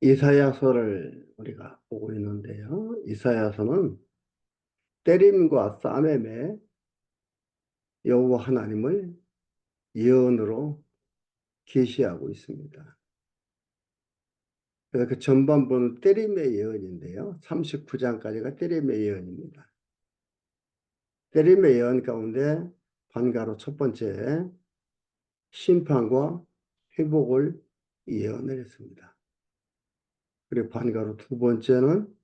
이사야서를 우리가 보고 있는데요. 이사야서는 때림과 싸매매 여호와 하나님을 예언으로 계시하고 있습니다. 그래서 그 전반부는 때림의 예언인데요. 39장까지가 때림의 예언입니다. 때림의 예언 가운데 반가로 첫 번째 심판과 회복을 예언을 했습니다. 그리고 반가로 두 번째는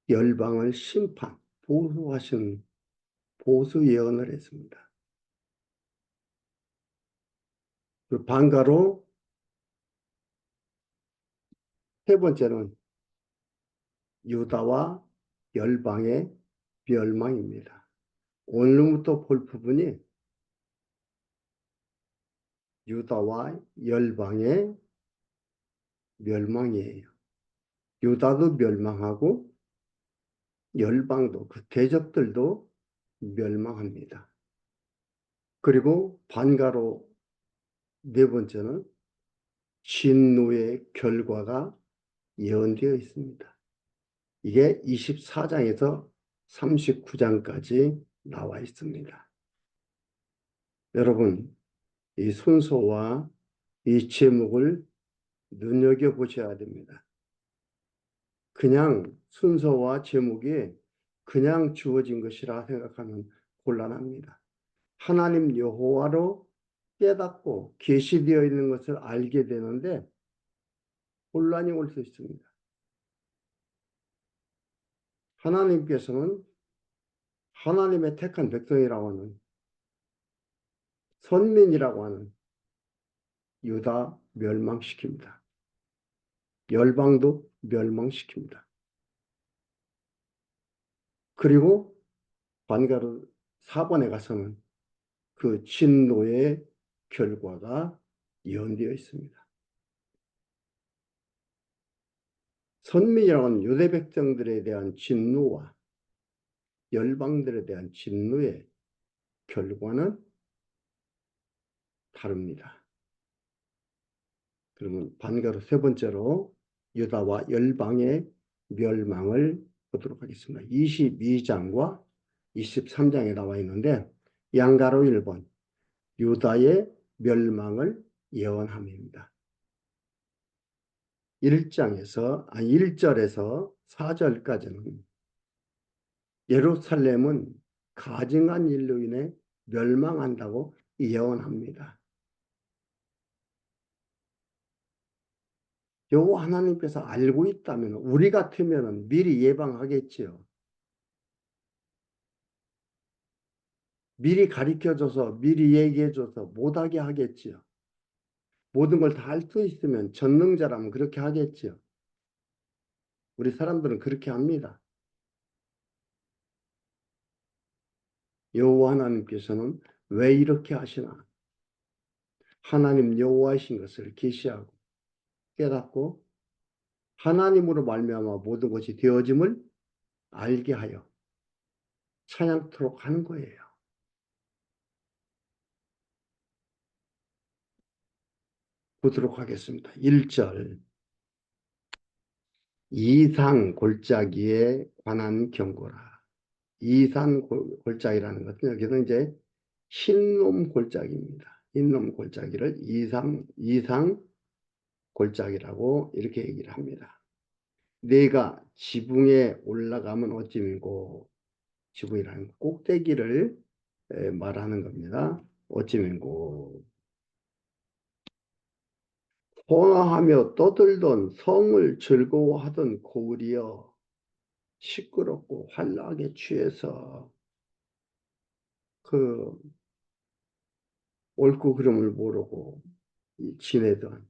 열방을 심판, 보수하신 보수 예언을 했습니다. 그리고 반가로 세 번째는 유다와 열방의 멸망입니다. 오늘부터 볼 부분이 유다와 열방의 멸망이에요. 유다도 멸망하고 열방도 그 대적들도 멸망합니다. 그리고 반가로 네 번째는 진노의 결과가 예언되어 있습니다. 이게 24장에서 39장까지 나와 있습니다. 여러분, 이 순서와 이 제목을 눈여겨보셔야 됩니다. 그냥 순서와 제목이 그냥 주어진 것이라 생각하면 곤란합니다. 하나님 여호와로 깨닫고 계시되어 있는 것을 알게 되는데 혼란이 올 수 있습니다. 하나님께서는 하나님의 택한 백성이라고 하는 선민이라고 하는 유다 멸망시킵니다. 열방도 멸망시킵니다. 그리고 반가르 4번에 가서는 그 진노의 결과가 예언되어 있습니다. 선민이라고 하는 유대 백성들에 대한 진노와 열방들에 대한 진노의 결과는 다릅니다. 그러면 반가로 세 번째로 유다와 열방의 멸망을 보도록 하겠습니다. 22장과 23장에 나와 있는데 양가로 1번 유다의 멸망을 예언함입니다. 1절에서 4절까지는 예루살렘은 가증한 일로 인해 멸망한다고 예언합니다. 여호와 하나님께서 알고 있다면 우리 같으면 미리 예방하겠지요. 미리 가르쳐줘서 미리 얘기해줘서 못하게 하겠지요. 모든 걸 다 할 수 있으면 전능자라면 그렇게 하겠지요. 우리 사람들은 그렇게 합니다. 여호와 하나님께서는 왜 이렇게 하시나? 하나님 여호와이신 것을 계시하고 깨닫고 하나님으로 말미암아 모든 것이 되어짐을 알게 하여 찬양토록 하는 거예요. 보도록 하겠습니다. 1절 이상 골짜기에 관한 경고라. 이산 골짜기라는 것은 여기서 이제 흰놈 골짜기입니다. 흰놈 골짜기를 이상 골짜기라고 이렇게 얘기를 합니다. 내가 지붕에 올라가면 어찌민고, 지붕이라는 꼭대기를 말하는 겁니다. 어찌민고 호화하며 떠들던 성을 즐거워하던 고울이여 시끄럽고 환락에 취해서 그 옳고 그름을 모르고 지내던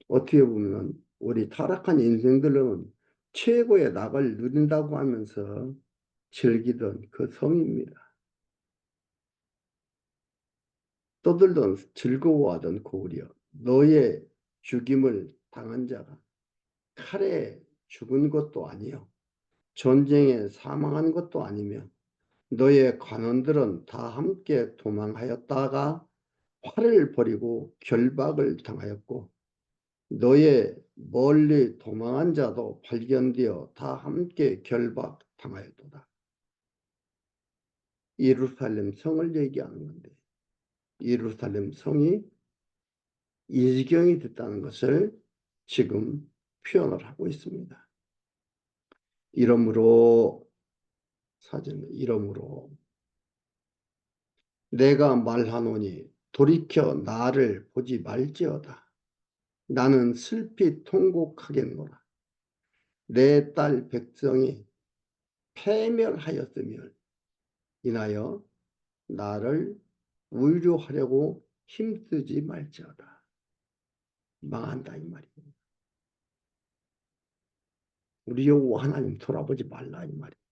어떻게 보면 우리 타락한 인생들은 최고의 낙을 누린다고 하면서 즐기던 그 성입니다. 떠들던 즐거워하던 고울이여 너의 죽임을 당한 자가 칼에 죽은 것도 아니요 전쟁에 사망한 것도 아니며 너의 관원들은 다 함께 도망하였다가 활을 버리고 결박을 당하였고 너의 멀리 도망한 자도 발견되어 다 함께 결박당하였도다. 예루살렘 성을 얘기하는 건데 예루살렘 성이 이 지경이 됐다는 것을 지금 표현을 하고 있습니다. 이러므로 사전에 이러므로 내가 말하노니 돌이켜 나를 보지 말지어다. 나는 슬피 통곡하겠노라. 내 딸 백성이 패멸하였으며 인하여 나를 위로하려고 힘쓰지 말지어다. 망한다 이 말이에요. 우리 여호와 하나님 돌아보지 말라 이 말이에요.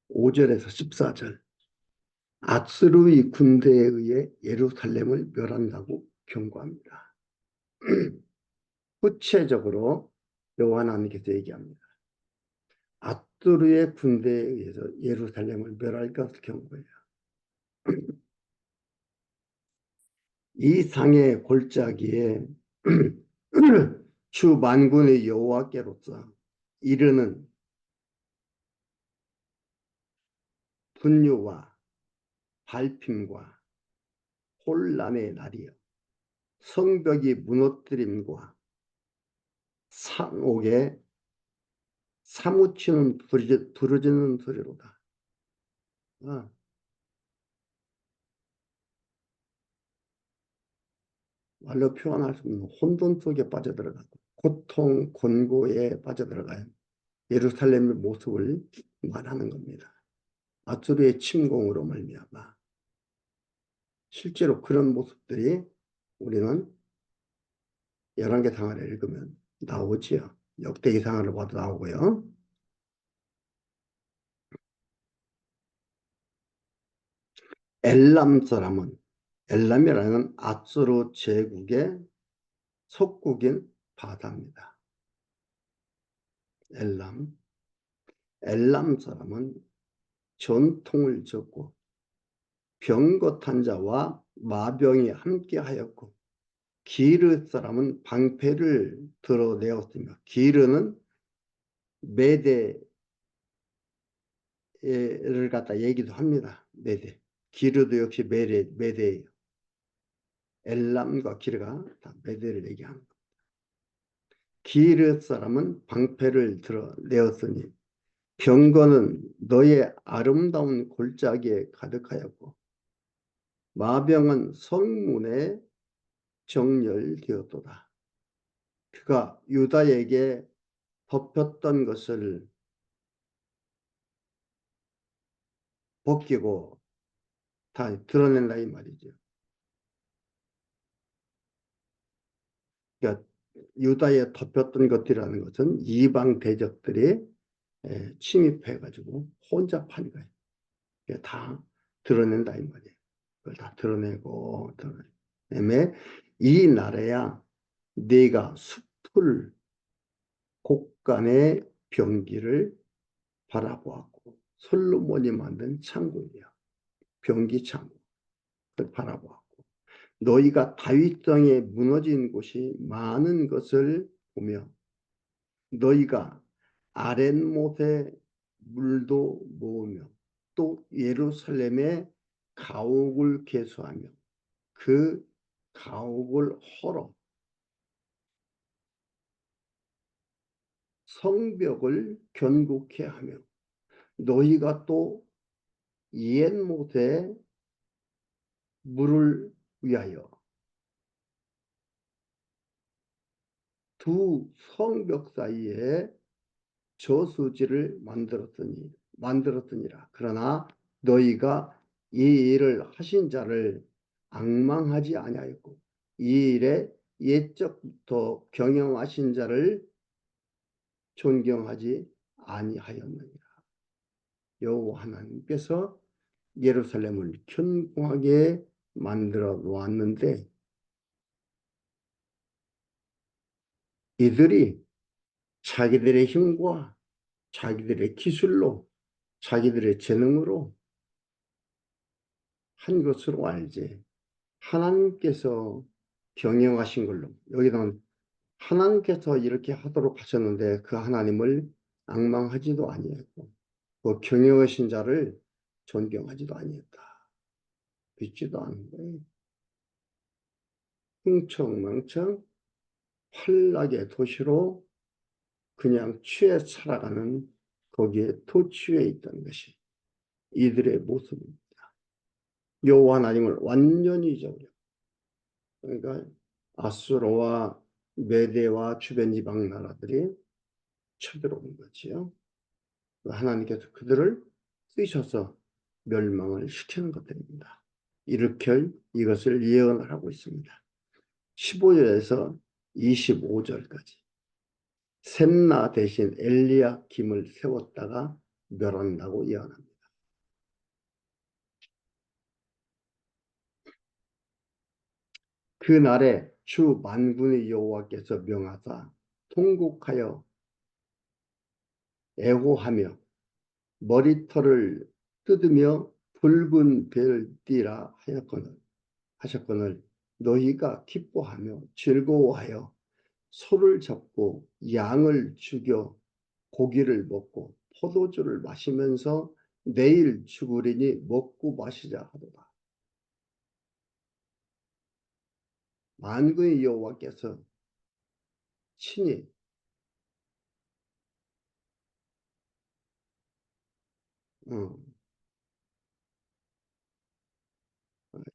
5절에서 14절 아스루의 군대에 의해 예루살렘을 멸한다고 경고합니다. 구체적으로 여호와 하나님께서 얘기합니다. 아스루의 군대에 의해서 예루살렘을 멸할 것을 경고해요. 이 상의 골짜기에 주 만군의 여호와께로서 이르는 분유와 발핌과 혼란의 날이요 성벽이 무너뜨림과 상옥에 사무치는 부르짖는 소리로다. 말로 표현할 수 없는 혼돈 속에 빠져들어가고 고통, 곤고에 빠져들어가요. 예루살렘의 모습을 말하는 겁니다. 아수르의 침공으로 말미암아 실제로 그런 모습들이 우리는 열왕기상하를 읽으면 나오지요. 역대기상하를 봐도 나오고요. 엘람 사람은 엘람이라는 아수르 제국의 속국인 바다입니다. 엘람 사람은 전통을 졌고 병거탄 자와 마병이 함께하였고 기르 사람은 방패를 드러내었으며 기르는 메대를 갖다 얘기도 합니다. 메대. 기르도 역시 메대예요. 엘람과 기르가 다 메대를 얘기하는 겁니다. 기르 사람은 방패를 드러내었으니 병거는 너의 아름다운 골짜기에 가득하였고 마병은 성문에 정렬되었도다. 그가 유다에게 덮였던 것을 벗기고 다 드러낸다 이 말이죠. 그러니까 유다에 덮였던 것들이라는 것은 이방 대적들이 침입해가지고 혼잡한 거예요. 다 드러낸다 이 말이에요. 그걸 다 드러내고 그다음에 이 날에야 네가 숲을 곡간의 병기를 바라보았고 솔로몬이 만든 창고이에요. 병기 창고. 그걸 바라보았고 너희가 다윗성에 무너진 곳이 많은 것을 보며 너희가 아랫못에 물도 모으며 또 예루살렘에 가옥을 개수하며 그 가옥을 헐어 성벽을 견고케 하며 너희가 또 옛못에 물을 위하여 두 성벽 사이에 저수지를 만들었으니라. 그러나 너희가 이 일을 하신 자를 앙망하지 아니하였고 이 일에 옛적부터 경영하신 자를 존경하지 아니하였느니라. 여호와 하나님께서 예루살렘을 견고하게 만들어 놓았는데 이들이 자기들의 힘과 자기들의 기술로, 자기들의 재능으로 한 것으로 알지. 하나님께서 경영하신 걸로. 여기는 하나님께서 이렇게 하도록 하셨는데 그 하나님을 앙망하지도 아니했고 그 경영하신 자를 존경하지도 아니했다. 믿지도 않은 거예요. 흥청망청 환락의 도시로 그냥 취해 살아가는 거기에 도취해 있던 것이 이들의 모습입니다. 여호와 하나님을 완전히 잊어버려. 그러니까 아수르와 메대와 주변 이방 나라들이 쳐들어온 거지요. 하나님께서 그들을 쓰셔서 멸망을 시키는 것들입니다. 이렇게 이것을 예언을 하고 있습니다. 15절에서 25절까지 셈나 대신 엘리야김을 세웠다가 멸한다고 예언합니다. 그날에 주 만군의 여호와께서 명하사 통곡하여 애호하며 머리털을 뜯으며 붉은 배를 띠라 하셨거늘 너희가 기뻐하며 즐거워하여 소를 잡고 양을 죽여 고기를 먹고 포도주를 마시면서 내일 죽으리니 먹고 마시자 하도다. 만군의 여호와께서 친히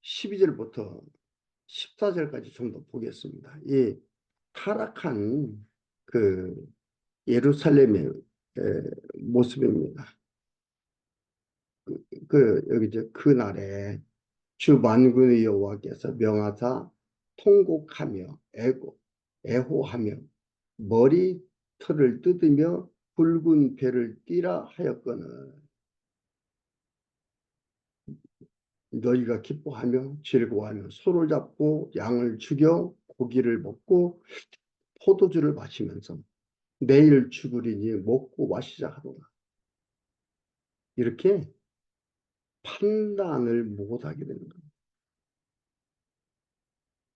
12절부터 14절까지 좀 더 보겠습니다. 이 타락한 그 예루살렘의 모습입니다. 여기 이제 그날에 주 만군의 여호와께서 명하사 통곡하며 애호하며 머리털을 뜯으며 붉은 배를 띠라 하였거늘 너희가 기뻐하며 즐거워하며 소를 잡고 양을 죽여 고기를 먹고 포도주를 마시면서 내일 죽으리니 먹고 마시자 하도다. 이렇게 판단을 못하게 되는 겁니다.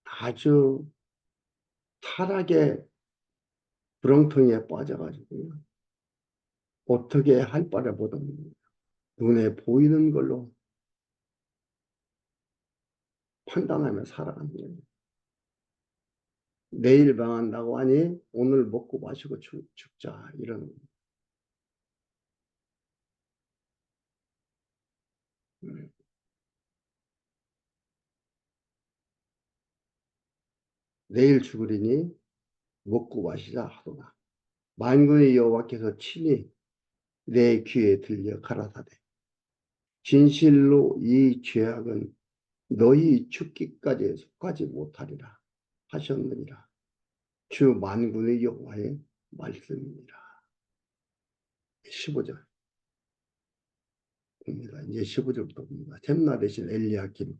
아주 타락의 구렁텅이에 빠져가지고요. 어떻게 할 바를 못합니다. 눈에 보이는 걸로 판단하며 살아가는 거예요. 내일 망한다고 하니 오늘 먹고 마시고 죽자 이런 내일 죽으리니 먹고 마시자 하도다. 만군의 여호와께서 친히 내 귀에 들려 가라사대 진실로 이 죄악은 너희 죽기까지 속하지 못하리라 하셨느니라. 주 만군의 여호와의 말씀입니다. 15절 봅니다. 이제 15절부터 봅니다. 셈나 대신 엘리야김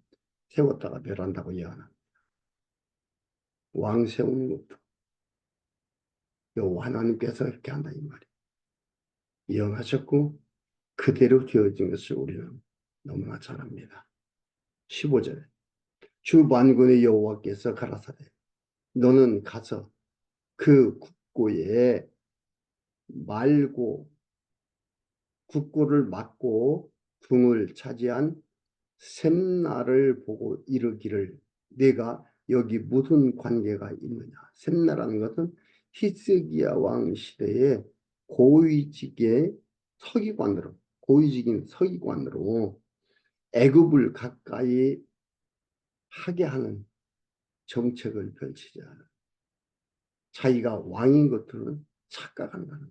세웠다가 멸한다고 예언합니다. 왕 세우는 것도 여호와 하나님께서 이렇게 한다 이 말이에요. 예언하셨고 그대로 되어진 것을 우리는 너무나 잘 압니다. 15절 주 만군의 여호와께서 가라사대 너는 가서 그 국고에 말고 국고를 막고 궁을 차지한 셈나를 보고 이르기를 내가 여기 무슨 관계가 있느냐. 셈나라는 것은 히스기야 왕 시대에 고위직의 서기관으로 고위직인 서기관으로 애굽을 가까이 하게 하는 정책을 펼치자. 자기가 왕인 것들은 착각한다는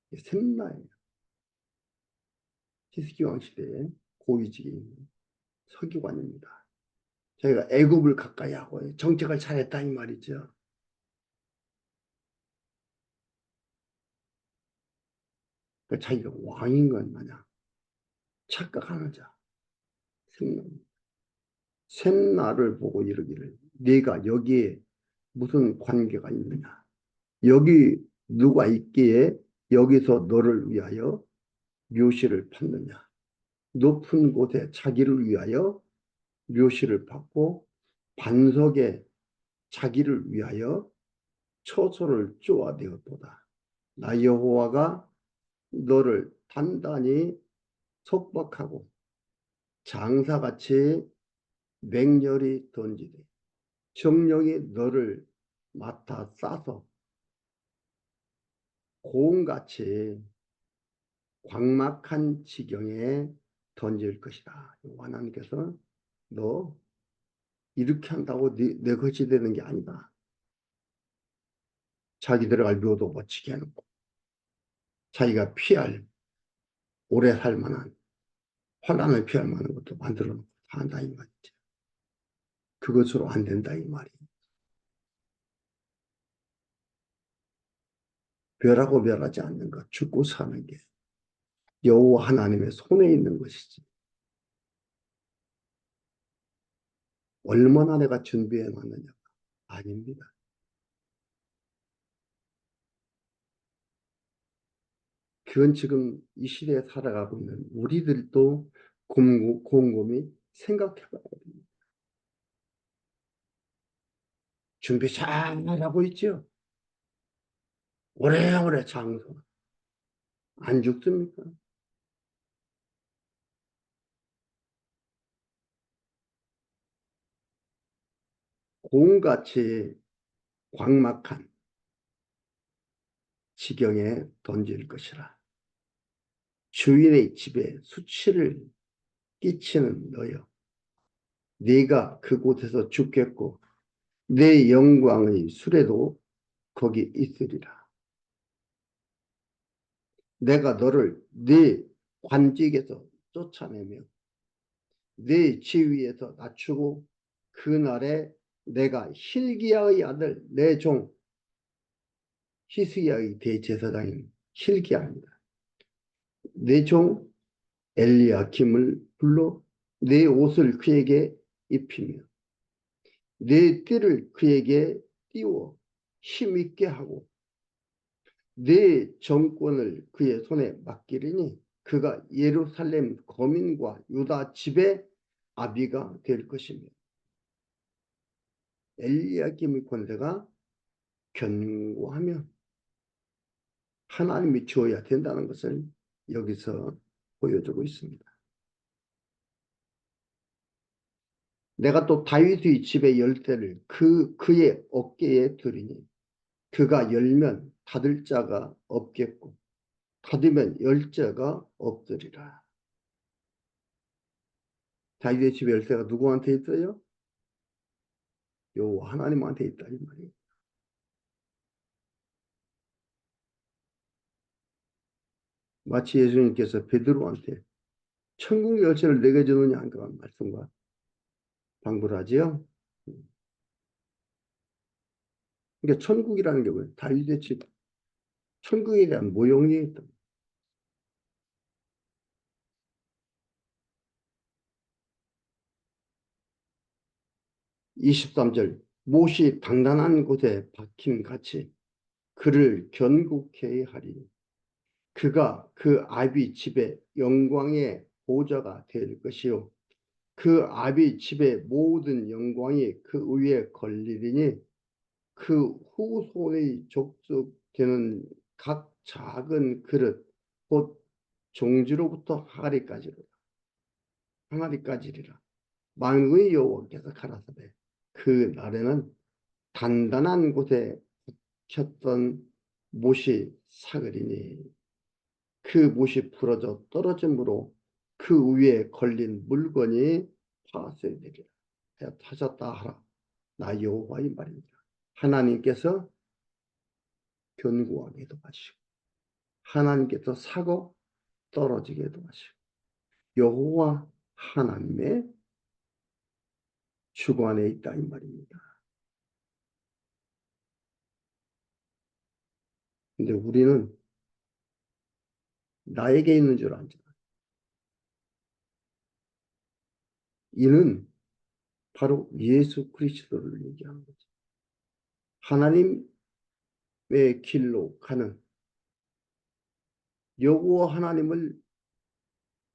게 셈나예요. 히스기야 왕 시대에 고위직인 서기관입니다. 자기가 애굽을 가까이 하고 정책을 잘했다 이 말이죠. 그러니까 자기가 왕인 것 마냥 착각하는 자. 셈나를 보고 이르기를 네가 여기에 무슨 관계가 있느냐. 여기 누가 있기에 여기서 너를 위하여 묘시를 받느냐. 높은 곳에 자기를 위하여 묘시를 받고 반석에 자기를 위하여 처소를 쪼아대었도다. 나 여호와가 너를 단단히 속박하고 장사같이 맹렬히 던지되 정령이 너를 맡아 싸서 고음같이 광막한 지경에 던질 것이다. 하나님께서 너 이렇게 한다고 내 것이 되는 게 아니다. 자기 들어갈 묘도 멋지게 해놓고 자기가 피할 오래 살 만한 환란을 피할 만한 것도 만들어 놓고 한다 이 말이지. 그것으로 안 된다 이 말이. 멸하고 멸하지 않는 것, 죽고 사는 게 여호와 하나님의 손에 있는 것이지. 얼마나 내가 준비해 놨느냐. 아닙니다. 그건 지금 이 시대에 살아가고 있는 우리들도 곰곰이 생각해 봐야 됩니다. 준비 잘하고 있죠? 오래오래 장수. 안 죽습니까? 곰같이 광막한 지경에 던질 것이라. 주인의 집에 수치를 끼치는 너여. 네가 그곳에서 죽겠고 내 영광의 수레도 거기 있으리라. 내가 너를 네 관직에서 쫓아내며 네 지위에서 낮추고 그날에 내가 hil기야의 아들 내 종 히스기야의 대제사장인 hil기야입니다. 내 종 엘리야김을 불러 내 옷을 그에게 입히며 내 띠를 그에게 띄워 힘있게 하고 내 정권을 그의 손에 맡기리니 그가 예루살렘 거민과 유다 집의 아비가 될 것이며 엘리야김의 권세가 견고하면 하나님이 주어야 된다는 것을 여기서 보여주고 있습니다. 내가 또 다윗의 집의 열쇠를 그의 어깨에 두리니 그가 열면 닫을 자가 없겠고 닫으면 열 자가 없으리라. 다윗의 집의 열쇠가 누구한테 있어요? 여호와 하나님한테 있다 이 말이에요. 마치 예수님께서 베드로한테 천국 열쇠를 내게 주느냐 한 그런 말씀과 방불 하지요. 그러니까 천국이라는 게 뭐예요? 다윗의 집, 천국에 대한 모형이 있다. 23절 못이 단단한 곳에 박힌 같이 그를 견고케 하리니 그가 그 아비 집의 영광의 보좌가 될 것이요 그 아비 집의 모든 영광이 그 위에 걸리리니 그 후손의 족속되는 각 작은 그릇 곧 종지로부터 항아리까지리라. 만군의 여호와께서 가라사대 그 날에는 단단한 곳에 켰던 못이 사그리니 그 못이 부러져 떨어짐으로 그 위에 걸린 물건이 파쇄되리라. 하셨다 하라. 나 여호와의 말입니다. 하나님께서 견고하게도 하시고 하나님께서 사고 떨어지게도 하시고 여호와 하나님의 주관에 있다 이 말입니다. 근데 우리는 나에게 있는 줄 알잖아. 이는 바로 예수 그리스도를 얘기하는 거죠. 하나님의 길로 가는 여호와 하나님을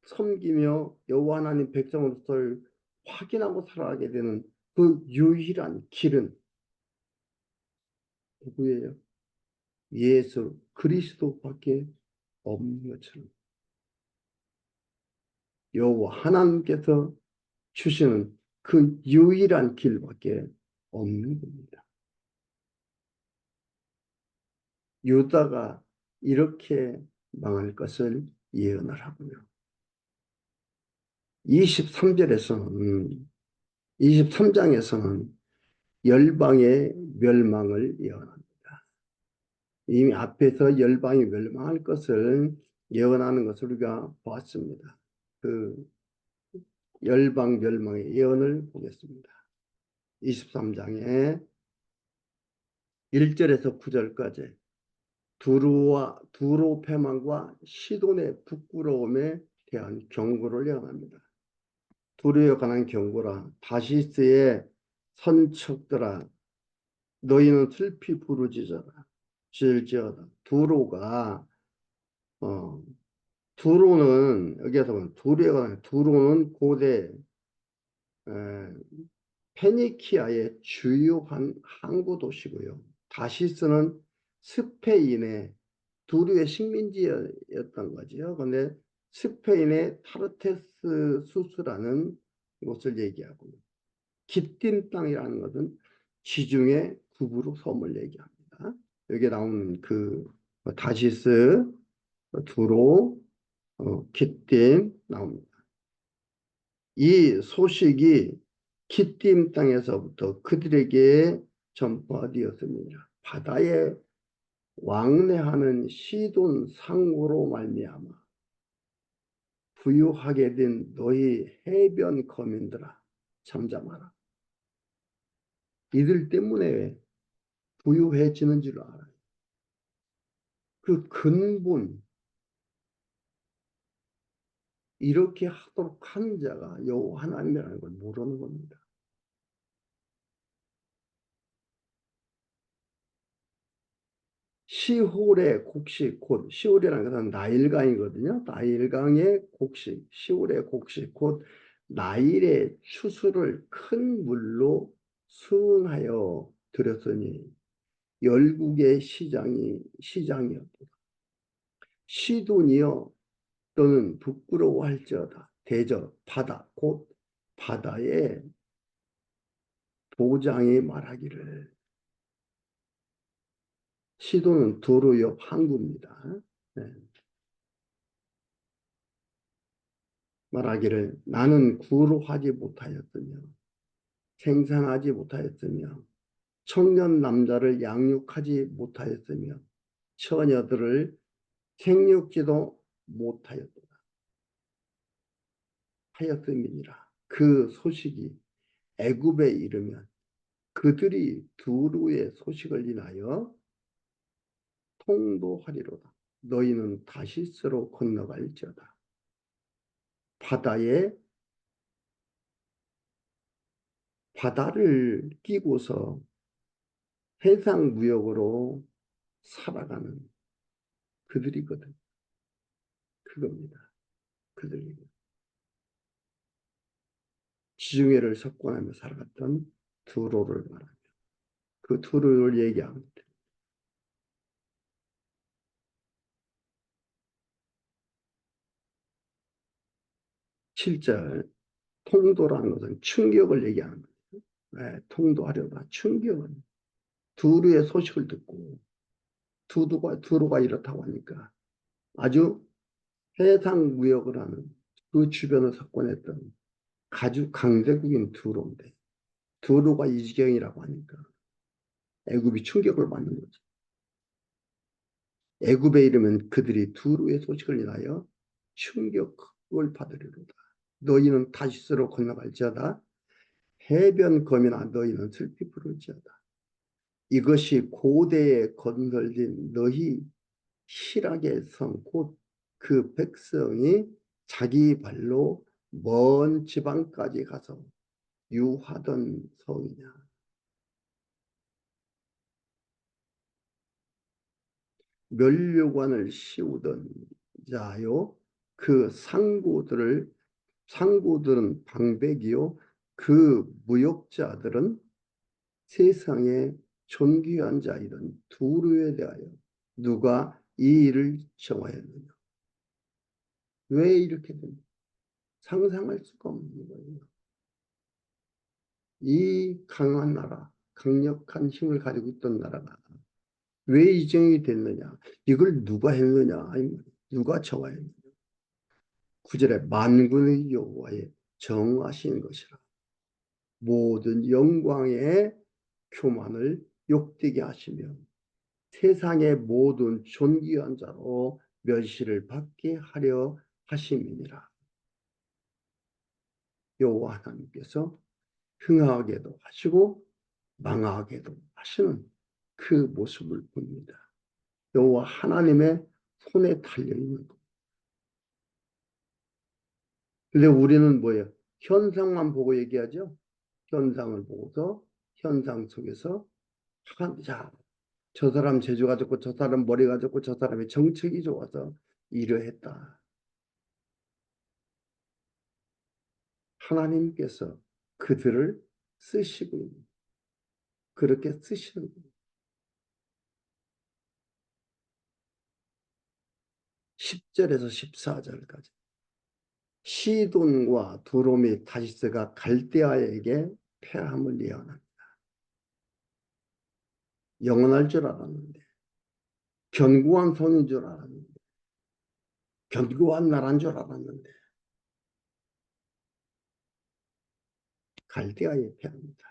섬기며 여호와 하나님 백성으로서 확인하고 살아가게 되는 그 유일한 길은 누구예요? 예수 그리스도밖에 없는 것처럼 여호와 하나님께서 주시는 그 유일한 길밖에 없는 겁니다. 유다가 이렇게 망할 것을 예언을 하고요. 23장에서는 열방의 멸망을 예언합니다. 이미 앞에서 열방이 멸망할 것을 예언하는 것을 우리가 보았습니다. 그 열방 멸망의 예언을 보겠습니다. 23장에 1절에서 9절까지 두로 패망과 시돈의 부끄러움에 대한 경고를 예언합니다. 두로에 관한 경고라. 다시스의 선척들아 너희는 슬피 부르짖어라. 두로가 두로는 여기에서 보면 두로는 고대 페니키아의 주요한 항구 도시고요. 다시스는 스페인의 두루의 식민지였던 거죠. 그런데 스페인의 타르테스 수스라는 곳을 얘기하고 기띔 땅이라는 것은 지중해 구부로 섬을 얘기합니다. 여기 나오는 그 다시스, 두로, 기띔 나옵니다. 이 소식이 기띔 땅에서부터 그들에게 전파되었습니다. 바다에 왕래하는 시돈 상으로 말미암아 부유하게 된 너희 해변 거민들아 잠잠하라. 이들 때문에 부유해지는 줄 알아요. 그 근본 이렇게 하도록 한 자가 여호와 하나님이라는 걸 모르는 겁니다. 시홀의 곡식 곧 시홀이라는 것은 나일강이거든요. 나일강의 곡식 시홀의 곡식 곧 나일의 추수를 큰 물로 수응하여 들였으니 열국의 시장이었다. 시돈이여 또는 부끄러워할지어다. 대저 바다 곧 바다의 도장이 말하기를 시돈은 도로 옆 항구입니다. 네. 말하기를 나는 구로하지 못하였으며 생산하지 못하였으며 청년 남자를 양육하지 못하였으며 처녀들을 생육지도 못하였도다. 하였음이니라. 그 소식이 애굽에 이르면 그들이 두루의 소식을 인하여 통도하리로다. 너희는 다시스로 건너갈지어다. 바다를 끼고서 해상 무역으로 살아가는 그들이거든. 그겁니다. 그들이 지중해를 석권하며 살아갔던 두로를 말하며 그 두로를 얘기합니다. 7절 통도라는 것은 충격을 얘기하는 거예요. 네, 통도하려다 충격은 두루의 소식을 듣고 두루가 이렇다고 하니까 아주 해상 무역을 하는 그 주변을 석권했던 아주 강대국인 두로인데 두로가 이 지경이라고 하니까 애굽이 충격을 받는 거죠. 애굽에 이르면 그들이 두루의 소식을 인하여 충격을 받으리로다. 너희는 다시스로 건너갈지어다. 해변 거민아 너희는 슬피 부를지어다. 이것이 고대에 건설된 너희 실학의 성 곧 그 백성이 자기 발로 먼 지방까지 가서 유하던 성이냐. 멸류관을 씌우던 자요. 그 상구들은 방백이요. 그 무역자들은 세상에 존귀한 자이던 두루에 대하여 누가 이 일을 정하였느냐. 왜 이렇게 됩니까? 상상할 수가 없는 거예요. 이 강한 나라, 강력한 힘을 가지고 있던 나라가 왜 이정이 됐느냐? 이걸 누가 했느냐? 누가 정하였느냐? 9절에 만군의 여호와의 정하신 것이라. 모든 영광의 교만을 욕되게 하시며 세상의 모든 존귀한 자로 멸시를 받게 하려 하심이니라. 여호와 하나님께서 흥하게도 하시고 망하게도 하시는 그 모습을 봅니다. 여호와 하나님의 손에 달려 있는 것. 근데 우리는 뭐예요? 현상만 보고 얘기하죠. 현상을 보고서 현상 속에서 자, 저 사람 재주가 좋고 저 사람 머리가 좋고 저 사람의 정책이 좋아서 이러했다. 하나님께서 그들을 쓰시고 있는, 그렇게 쓰시는 거예요. 10절에서 14절까지 시돈과 두로미 다시스가 갈대아에게 패함을 예언합니다. 영원할 줄 알았는데, 견고한 성인 줄 알았는데, 견고한 나라인 줄 알았는데 갈대아에 패합니다.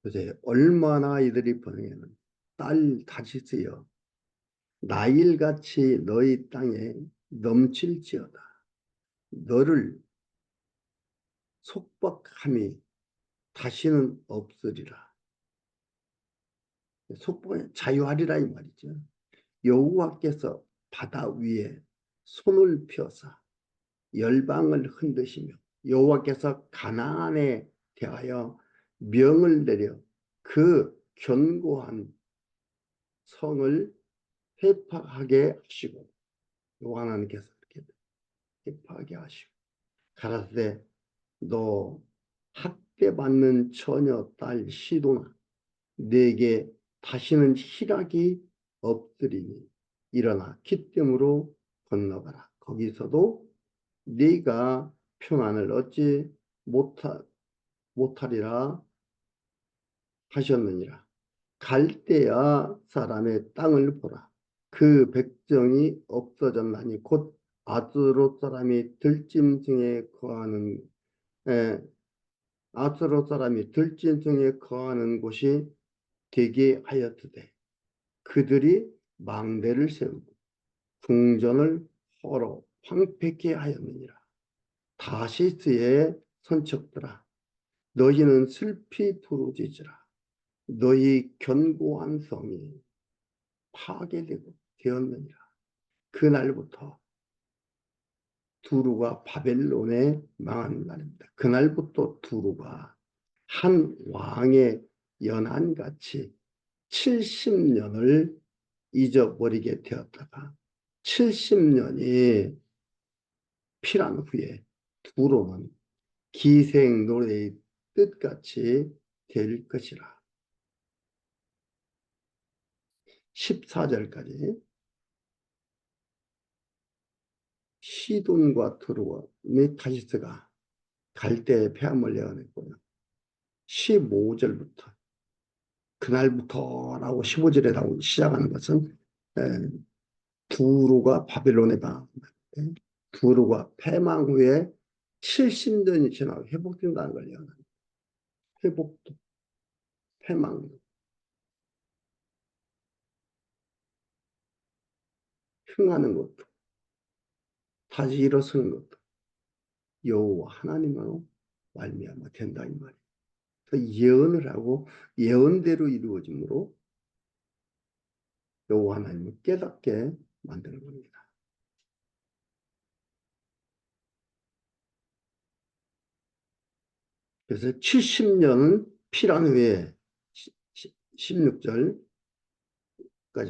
그래서 얼마나 이들이 번영하는 딸 다시스여 나일같이 너희 땅에 넘칠지어다. 너를 속박함이 다시는 없으리라. 속박에 자유하리라 이 말이죠. 여호와께서 바다 위에 손을 펴사 열방을 흔드시며 여호와께서 가나안에 대하여 명을 내려 그 견고한 성을 회파하게 하시고 여호와 하나님께서 이렇게 회파하게 하시고 가라사대 너 학대받는 처녀 딸 시도나 내게 다시는 희락이 없으리니 일어나 기띨으로 건너가라. 거기서도 네가 평안을 얻지 못하리라 하셨느니라. 갈대아 사람의 땅을 보라. 그 백정이 없어졌나니 곧 아수르 사람이 들짐승에 거하는 아수르 사람이 들짐승에 거하는 곳이 되게 하였으되 그들이 망대를 세우고 궁전을 헐어 황폐케 하였느니라. 다시스의 선척들아 너희는 슬피 부르짖으라. 너희 견고한 성이 파괴되고 되었느니라. 그날부터 두루가 바벨론에 망한 날입니다. 그날부터 두루가 한 왕의 연한같이 70년을 잊어버리게 되었다가 70년이 필한 후에 두루는 기생 노래의 뜻같이 될 것이라. 14절까지 시돈과 두루와 메타시스가 갈대의 폐함을 예언했고요. 15절부터 그날부터라고 15절에 나오기 시작하는 것은 두루가 바벨론에 망한다. 두루가 패망 후에 70년이 지나고 회복된다는 걸 예언합니다. 회복도 패망도 흥하는 것도 다시 일어서는 것도 여호와 하나님으로 말미암아 된다 이 말이에요. 그 예언을 하고 예언대로 이루어짐으로 여호와 하나님을 깨닫게 만드는 겁니다. 그래서 70년은 필한 후에 16절까지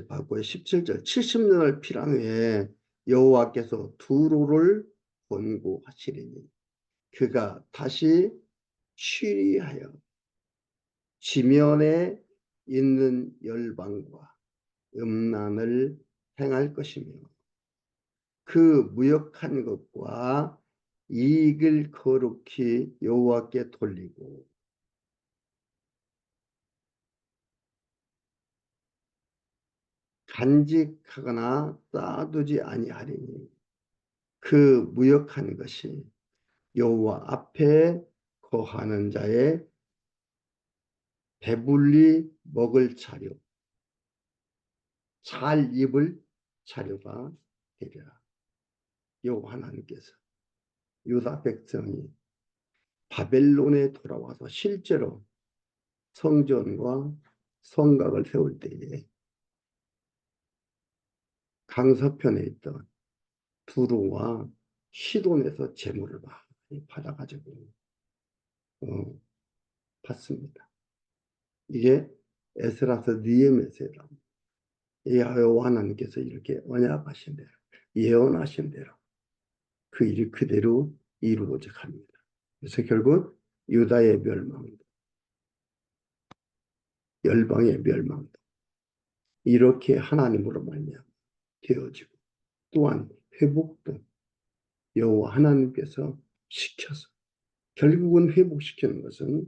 봤고요. 17절 70년을 필한 후에 여호와께서 두로를 권고하시리니 그가 다시 취리하여 지면에 있는 열방과 음란을 행할 것이며 그 무역한 것과 이익을 거룩히 여호와께 돌리고 간직하거나 쌓아두지 아니하리니 그 무역한 것이 여호와 앞에 거하는 자의 배불리 먹을 자료, 잘 입을 자료가 되리라. 여호와 하나님께서 유다 백성이 바벨론에 돌아와서 실제로 성전과 성곽을 세울 때에 강서편에 있던 두루와 시돈에서 제물을 많이 받아가지고 어, 받습니다. 이게 에스라서 느헤미야서라. 여호와 하나님께서 이렇게 언약하신 대로 예언하신 대로 그 일이 그대로 이루어져 갑니다. 그래서 결국 유다의 멸망도 열방의 멸망도 이렇게 하나님으로 말미암아 되어지고 또한 회복도 여호와 하나님께서 시켜서 결국은 회복시키는 것은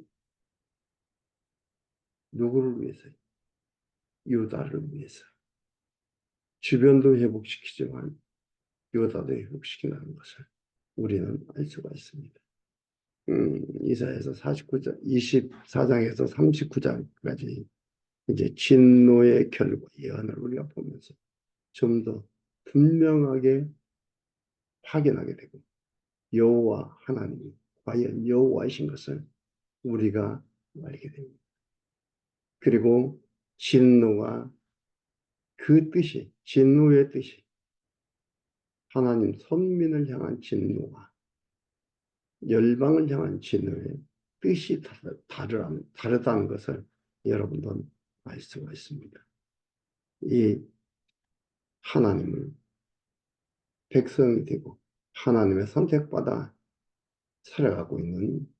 누구를 위해서? 유다를 위해서. 주변도 회복시키지만 유다도 회복시킨다는 것을 우리는 알 수가 있습니다. 이사야서 49장, 24장에서 39장까지 이제 진노의 결과 예언을 우리가 보면서 좀 더 분명하게 확인하게 되고 여호와 하나님이 과연 여호와이신 것을 우리가 알게 됩니다. 그리고 진노가 그 뜻이 진노의 뜻이 하나님 선민을 향한 진노와 열방을 향한 진노의 뜻이 다르다는 것을 여러분도 알 수가 있습니다. 이 하나님을 백성이 되고 하나님의 선택받아 살아가고 있는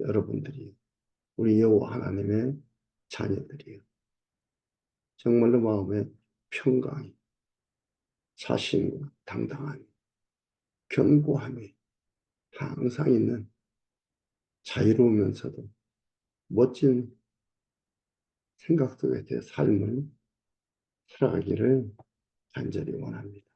여러분들이 우리 여호와 하나님의 자녀들이에요. 정말로 마음에 평강이 자신과 당당함이 견고함이 항상 있는 자유로우면서도 멋진 생각 속에서의 삶을 살아가기를 간절히 원합니다.